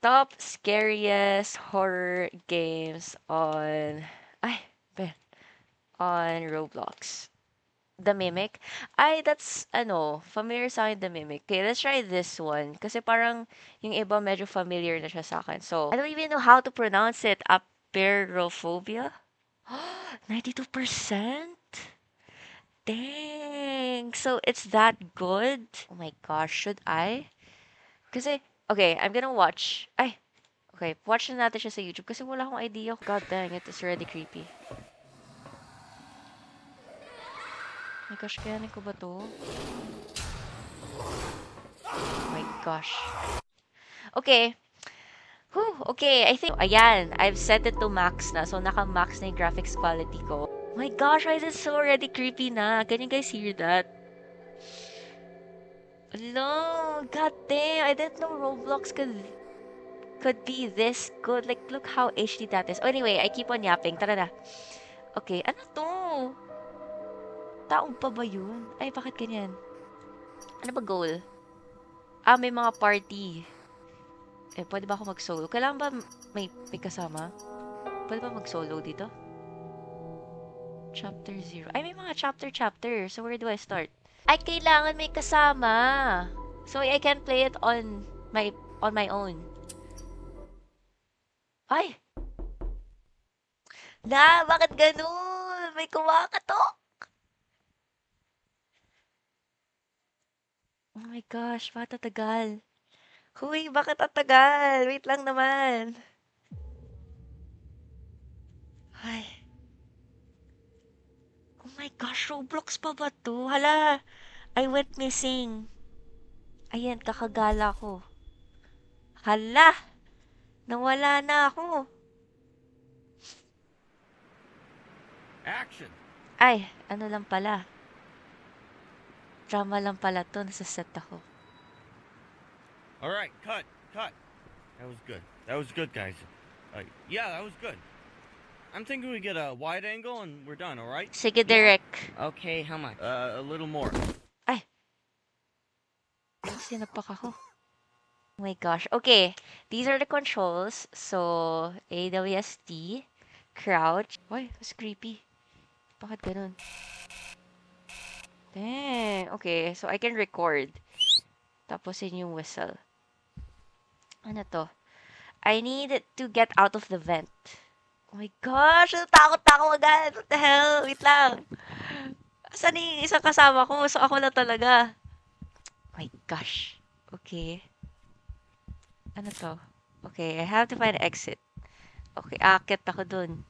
Top scariest horror games ay, be, on Roblox. The Mimic. Ay, that's, familiar sa akin, The Mimic. Okay, let's try this one. Kasi parang yung iba medyo familiar na siya sa akin. So, I don't even know how to pronounce it. Aperophobia? 92%? Dang! So, it's that good? Oh my gosh, should I? Kasi, okay, I'm gonna watch. Ay, okay, watch na natin siya sa YouTube kasi wala akong idea. God dang, it is already creepy. Oh my gosh, kayanin ko ba to? Oh my gosh. Okay. Whew, okay, I think, ayan, I've set it to max na. So, naka-max na yung graphics quality ko. Oh my gosh, why is it so already creepy na? Can you guys hear that? No, god damn, I didn't know Roblox could be this good. Like, look how HD that is. Oh, anyway, I keep on yapping. Tara na. Okay, ano to? Taong pa ba yun? Ay, bakit ganyan? Ano ba goal? Ah, may mga party. Eh, pwede ba ako mag-solo? Kailangan ba may kasama? Pwede ba mag-solo dito? Chapter 0. Ay, may mga chapter. So, where do I start? Ay, kailangan may kasama. So, I can't play it on my own. Ay! Bakit ganun? May kumakatok! Oh my gosh, bakit tatagal? Huy, bakit tatagal? Wait lang naman. Ay. Oh my gosh, Roblox pa ba to? Hala, I went missing. Ayan, kakagala ko. Hala, nawala na ako. Action! Ay, ano lang pala. Drama lang pala to, nasa set ako. Alright, cut. That was good. That was good, guys. Yeah, that was good. I'm thinking we get a wide angle and we're done, alright? Sige, Derek. Okay, how much? A little more. Ay, sinapak ako. Oh my gosh. Okay, these are the controls. So, AWSD, crouch. Uy, that's creepy. Bakit ganun? Dang. Okay, so I can record. Tapos yun yung whistle. Ano to? I need to get out of the vent. Oh my gosh! Natakot na ako agad! What the hell? Wait lang. Asan yung isang kasama ko? So ako na talaga. Oh my gosh. Okay. Ano to? Okay, I have to find an exit. Okay, akit ako dun.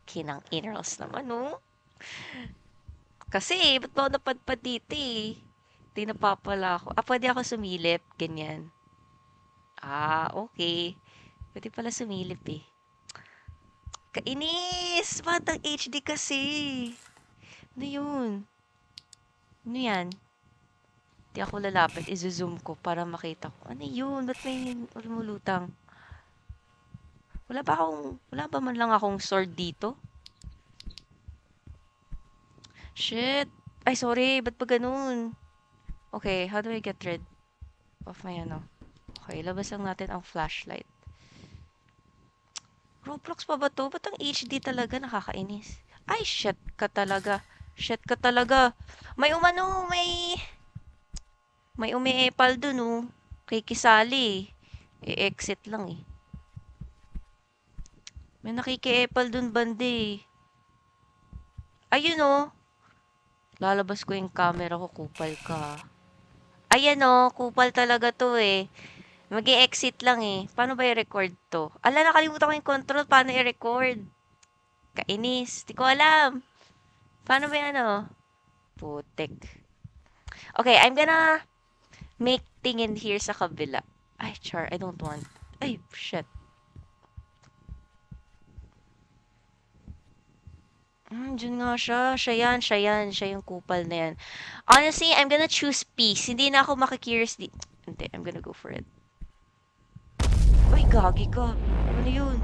Kinang inros naman, no? Kasi, ba't ba ako napadpad dito eh? Hindi napapala ako. Ah, pwede ako sumilip. Ganyan. Ah, okay. Pwede pala sumilip eh. Kainis! Batang HD kasi. Ano yun? Ano yan? Di ako lalapit. I-zoom ko para makita ko. Ano yun? Ba't may lumulutang? Wala ba man lang akong sword dito? Shit! Ay, sorry. Ba't ba ganun? Okay, how do I get rid of my ano? Okay, labas lang natin ang flashlight. Roblox pa ba to? Ba't ang HD talaga? Nakakainis. Ay, shit ka talaga. Shit ka talaga. May umiepal dun, oh. Kay Kisali, eh. I-exit lang, eh. May nakikiepal dun, bande, eh. Ayun, oh. Lalabas ko yung camera ko, kupal ka. Ayan, oh. Kupal talaga to, eh. Mag-i-exit lang, eh. Paano ba i-record to? Ala, nakalimutan ko yung control. Paano i-record? Kainis. Di ko alam. Paano ba yan, oh? Putek. Okay, I'm gonna make tingin here sa kabila. Ay, char. I don't want. Ay, shit. Dyan nga siya. Siya yan. Siya yung kupal na yan. Honestly, I'm gonna choose peace. Hindi na ako makikurious di... Hindi, I'm gonna go for it. Uy, gagi ka. Ano yun?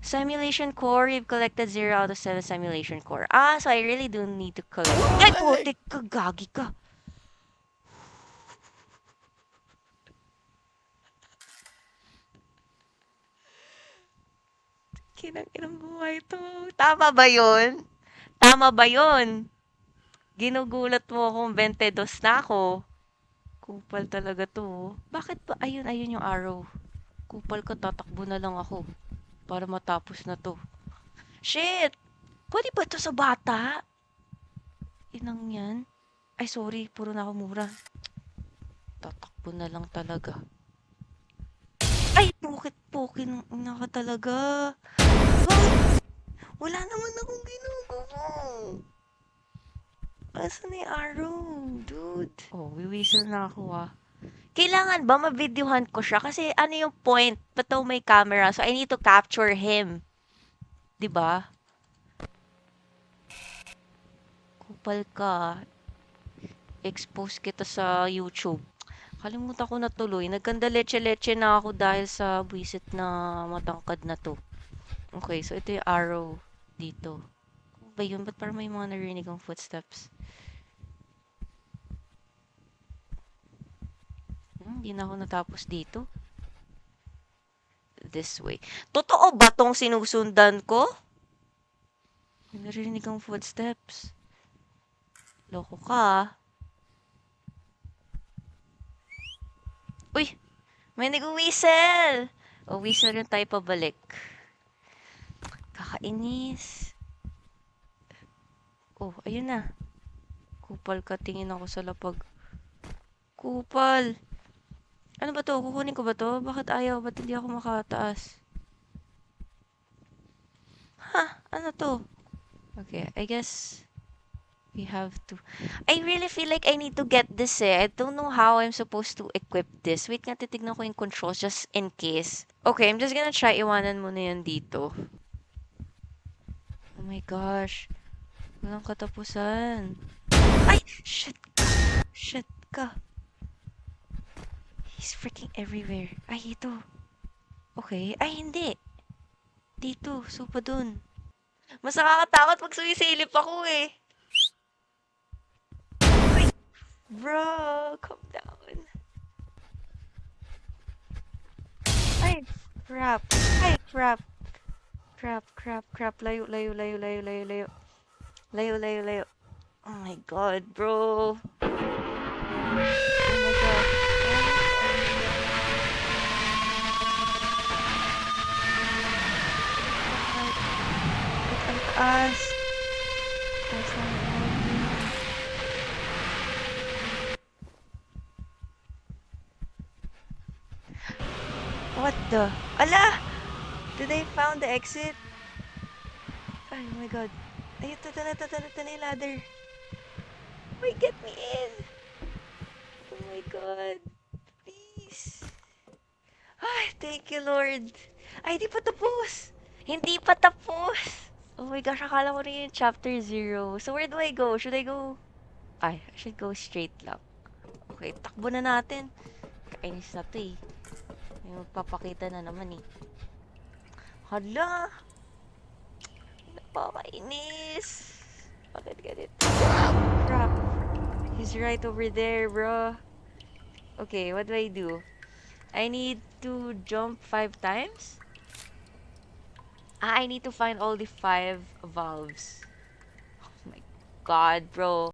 Simulation core. You've collected 0 out of 7 simulation core. Ah, so I really do need to collect... Ay, putik ka. Gagi ka. Kinang inang buhay to. Tama ba yun? Tama ba yun? Ginugulat mo akong 22 na ako. Kupal talaga to. Bakit ba? Ayun, ayun yung arrow. Kupal ka, tatakbo na lang ako. Para matapos na to. Shit! Pwede ba to sa bata? Inang yan. Ay, sorry. Puro na ako mura. Tatakbo na lang talaga. Ay, pukit-pukin na ka talaga. Bakit? Wala naman akong ginagawa. Asan na yung arrow? Dude. Oh, wiwisel na ako ah. Kailangan ba ma-videohan ko siya? Kasi ano yung point? Ba't daw may camera? So, I need to capture him. 'Di ba? Kupal ka. Expose kita sa YouTube. Kalimutan ko na tuloy. Nagkanda leche-leche na ako dahil sa buwisit na matangkad na to. Okay, so ito yung arrow dito. Ano ba yun? Ba't parang may mga narinig ang footsteps? Hindi na ako natapos dito. This way. Totoo ba tong sinusundan ko? May narinig ang footsteps. Loko ka ah. Uy! May nag-whistle! O, whistle yung tayo pabalik. Kakainis. Oh, ayun na. Kupal ka, tingin ako sa lapag. Kupal! Ano ba to? Kukunin ko ba to? Bakit ayaw? Ba't hindi ako makataas? Ha? Ano to? Okay, I guess we have to. I really feel like I need to get this eh. I don't know how I'm supposed to equip this. Wait nga, titignan ko yung controls just in case. Okay, I'm just gonna try iwanan muna yan dito. Oh my gosh. Walang katapusan. Ay! Shit ka! Shit ka! He's freaking everywhere. Ay, ito. Okay. Ay, hindi. Dito. So, pa dun. Mas nakakatakot pag sumisilip ako eh. Ay! Bro, calm down. Ay, crap. Ay, crap. Crap, crap, crap. Layo, layo, layo, layo, layo, layo. Layo, layo, layo. Oh my god, bro. Oh my god. Ba't ang taas? Taas ng ulo. What the? Ala! Did I found the exit? Ay, oh my god. Ay, ito na yung ladder. Wait, get me in! Oh my god. Please. Ay, thank you, Lord. Ay, hindi pa tapos. Hindi pa tapos. Oh my gosh, akala ko rin yung chapter 0. So, where do I go? Should I go? Ay, I should go straight lang. Okay, takbo na natin. Kainis na to eh. May magpapakita na naman eh. Hala! Napakainis! Bakit ganito? Crap! He's right over there, bro. Okay, what do I do? I need to jump 5 times? Ah, I need to find all the 5 valves. Oh my god, bro.